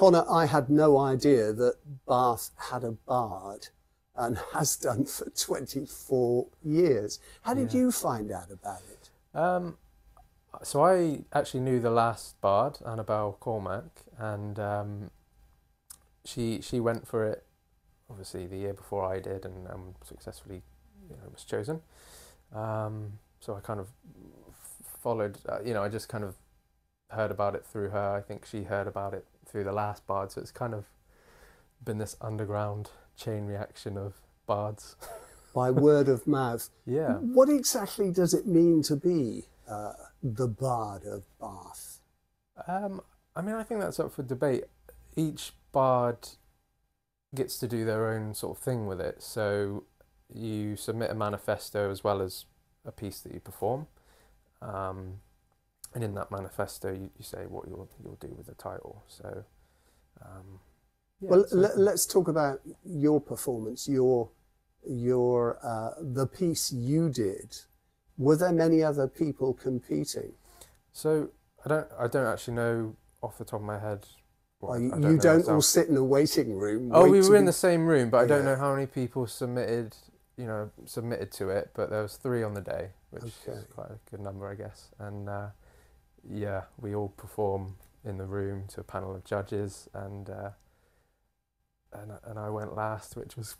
Connor, I had no idea that Bath had a bard and has done for 24 years. How did you find out about it? So I actually knew the last bard, Annabelle Cormac, and she went for it, obviously the year before I did, and successfully, was chosen. So I kind of followed. I just kind of heard about it through her. I think she heard about it through the last bard. So it's kind of been this underground chain reaction of bards. By word of mouth. Yeah. What exactly does it mean to be the Bard of Bath? I think that's up for debate. Each bard gets to do their own sort of thing with it. So you submit a manifesto as well as a piece that you perform. And in that manifesto, you say what you'll do with the title. So, let's talk about your performance. The piece you did. Were there many other people competing? So I don't actually know off the top of my head. You don't all sit in a waiting room. We were in the same room, but I don't know how many people submitted to it. But there was 3 on the day, which is quite a good number, I guess. And we all perform in the room to a panel of judges, and I went last, which was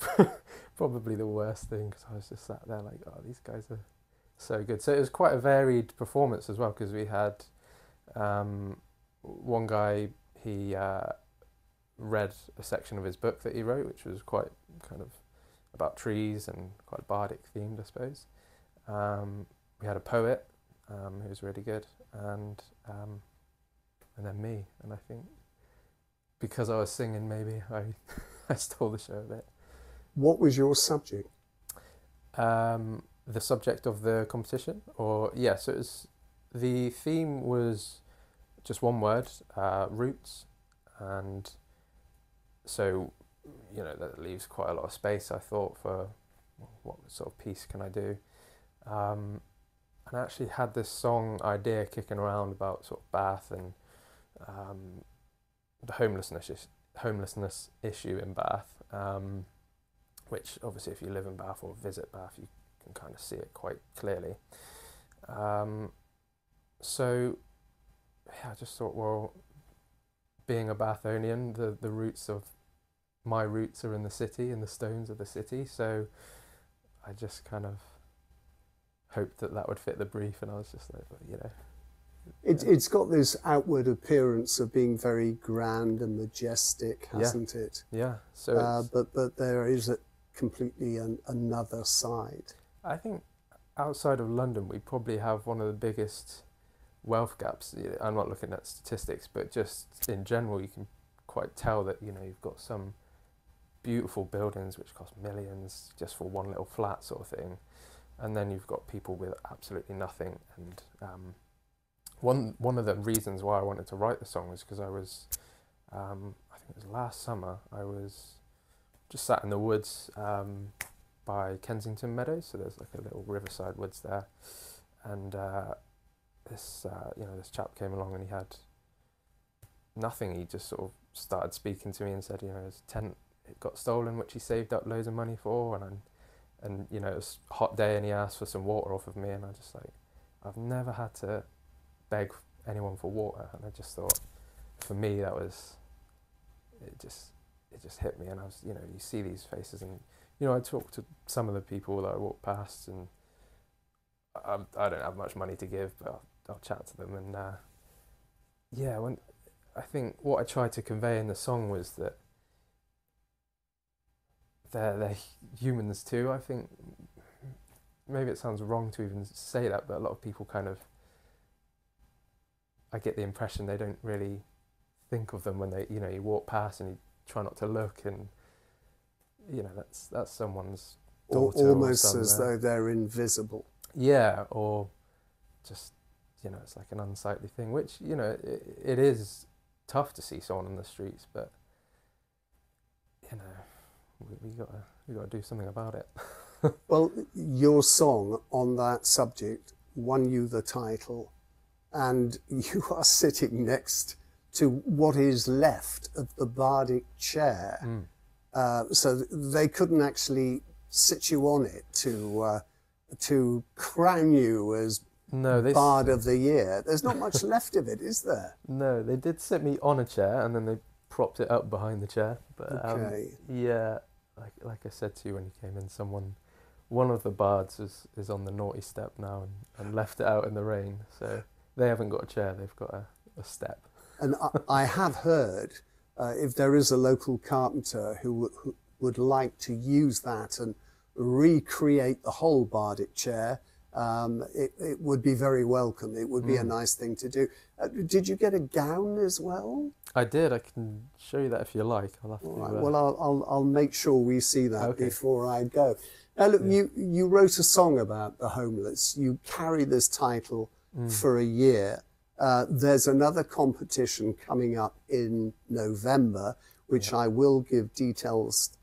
probably the worst thing, because I was just sat there like, oh, these guys are so good. So it was quite a varied performance as well, because we had one guy, he read a section of his book that he wrote, which was quite kind of about trees and quite bardic themed, I suppose. We had a poet who was really good, and then me. And I think because I was singing, maybe I stole the show a bit. What was your subject? The subject of the competition, so it was, the theme was just one word, roots, and so that leaves quite a lot of space, I thought, for what sort of piece can I do. And I actually had this song idea kicking around about sort of Bath and the homelessness issue in Bath, which obviously if you live in Bath or visit Bath, you can kind of see it quite clearly. So I just thought, well, being a Bathonian, my roots are in the city, in the stones of the city, so I just kind of hoped that would fit the brief, and I was just like, It's got this outward appearance of being very grand and majestic, hasn't it? Yeah. So, but there is completely another side. I think outside of London, we probably have one of the biggest wealth gaps. I'm not looking at statistics, but just in general, you can quite tell that you've got some beautiful buildings which cost millions just for one little flat sort of thing, and then you've got people with absolutely nothing. And one of the reasons why I wanted to write the song was because I was, I think it was last summer, I was just sat in the woods by Kensington Meadows, so there's like a little riverside woods there, and this chap came along and he had nothing. He just sort of started speaking to me and said, his tent, it got stolen, which he saved up loads of money for, and it was a hot day and he asked for some water off of me, and I just I've never had to beg anyone for water, and I just thought, for me, that was, it just hit me. And I was, you see these faces, and I talked to some of the people that I walked past, and I don't have much money to give, but I'll chat to them, and when I think what I tried to convey in the song was that they're humans too. I think maybe it sounds wrong to even say that, but a lot of people kind of, I get the impression they don't really think of them when they, you walk past and you try not to look, and that's someone's daughter, almost as though they're invisible. Yeah, or just it's like an unsightly thing, which it is tough to see someone on the streets, but we gotta do something about it. Well, your song on that subject won you the title, and you are sitting next to what is left of the Bardic chair. So they couldn't actually sit you on it to crown you as Bard of the Year. There's not much left of it, is there? No, they did sit me on a chair and then they propped it up behind the chair. But yeah, like I said to you when you came in, one of the bards is on the naughty step now and left it out in the rain. So they haven't got a chair, they've got a step. And I have heard if there is a local carpenter who would like to use that and recreate the whole Bardic chair, it would be very welcome. It would be a nice thing to do. Did you get a gown as well? I did. I can show you that if you like. I'll have to. Right. Well, I'll make sure we see that before I go. Now, look, you wrote a song about the homeless. You carry this title for a year. There's another competition coming up in November, which I will give details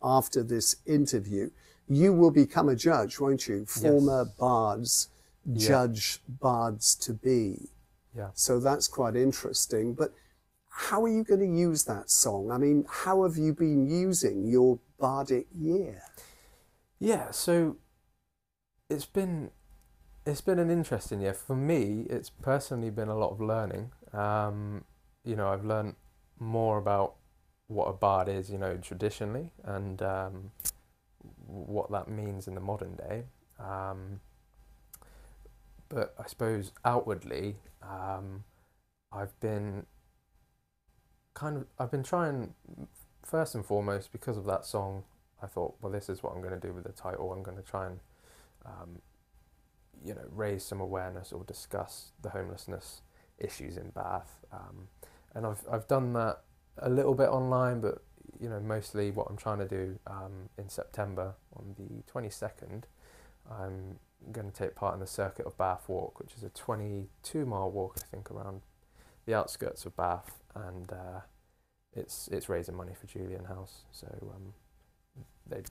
after this interview. You will become a judge, won't you? Former bards judge bards to be. Yeah. So that's quite interesting. But how are you going to use that song? I mean, how have you been using your bardic year? Yeah, so it's been an interesting year. For me, it's personally been a lot of learning. You know, I've learned more about what a bard is, you know, traditionally, and what that means in the modern day. But I suppose outwardly, I've been trying, first and foremost, because of that song, I thought, well, this is what I'm going to do with the title. I'm going to try and, you know, raise some awareness or discuss the homelessness issues in Bath. And I've done that a little bit online, but, you know, mostly what I'm trying to do in September on the 22nd, I'm going to take part in the Circuit of Bath Walk, which is a 22-mile walk, I think, around the outskirts of Bath, and it's raising money for Julian House. So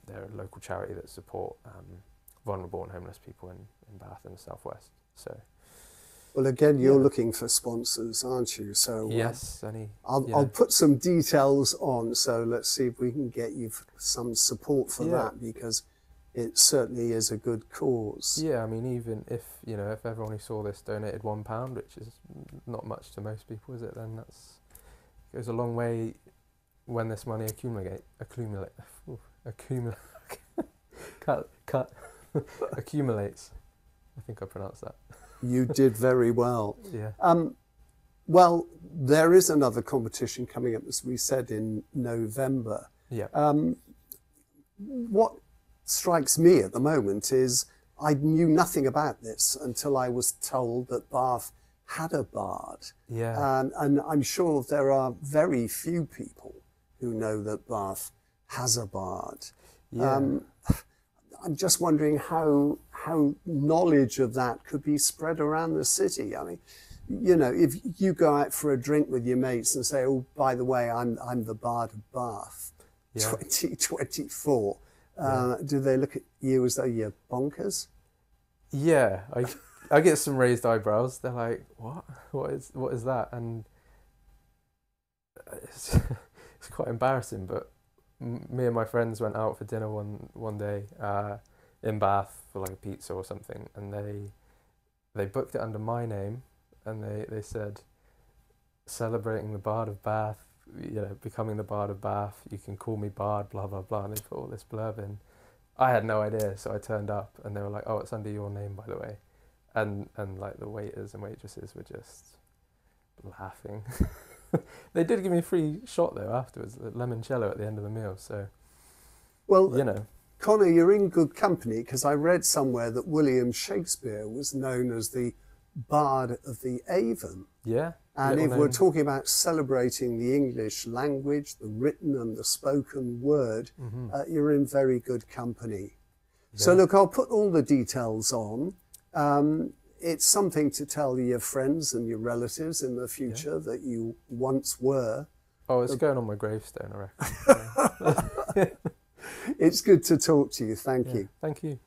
they're a local charity that support vulnerable and homeless people in Bath and the southwest. So, well, again, you're looking for sponsors, aren't you? So yes, I'll put some details on. So let's see if we can get you some support for that, because it certainly is a good cause. Yeah, I mean, even if, you know, if everyone who saw this donated £1, which is not much to most people, is it? Then goes a long way when this money accumulates. I think I pronounced that. You did very well. Yeah. Well, there is another competition coming up, as we said, in November. Yeah. What strikes me at the moment is I knew nothing about this until I was told that Bath had a bard. Yeah. And I'm sure there are very few people who know that Bath has a bard. Yeah. I'm just wondering how knowledge of that could be spread around the city. I mean, you know, if you go out for a drink with your mates and say, "Oh, by the way, I'm the Bard of Bath, 2024," do they look at you as though you're bonkers? Yeah, I get some raised eyebrows. They're like, "What? What is that?" And it's quite embarrassing, but me and my friends went out for dinner one day in Bath for like a pizza or something, and they booked it under my name, and they said, "Celebrating the Bard of Bath, you know, becoming the Bard of Bath, you can call me Bard, blah blah blah," and they put all this blurb in. I had no idea, so I turned up and they were like, "Oh, it's under your name, by the way," and like the waiters and waitresses were just laughing. They did give me a free shot though afterwards, limoncello at the end of the meal. So, well, you know, Connor, you're in good company, because I read somewhere that William Shakespeare was known as the Bard of the Avon. Yeah. And if we're talking about celebrating the English language, the written and the spoken word, you're in very good company. Yeah. So look, I'll put all the details on. It's something to tell your friends and your relatives in the future that you once were. Oh, it's going on my gravestone, I reckon. It's good to talk to you. Thank you. Thank you.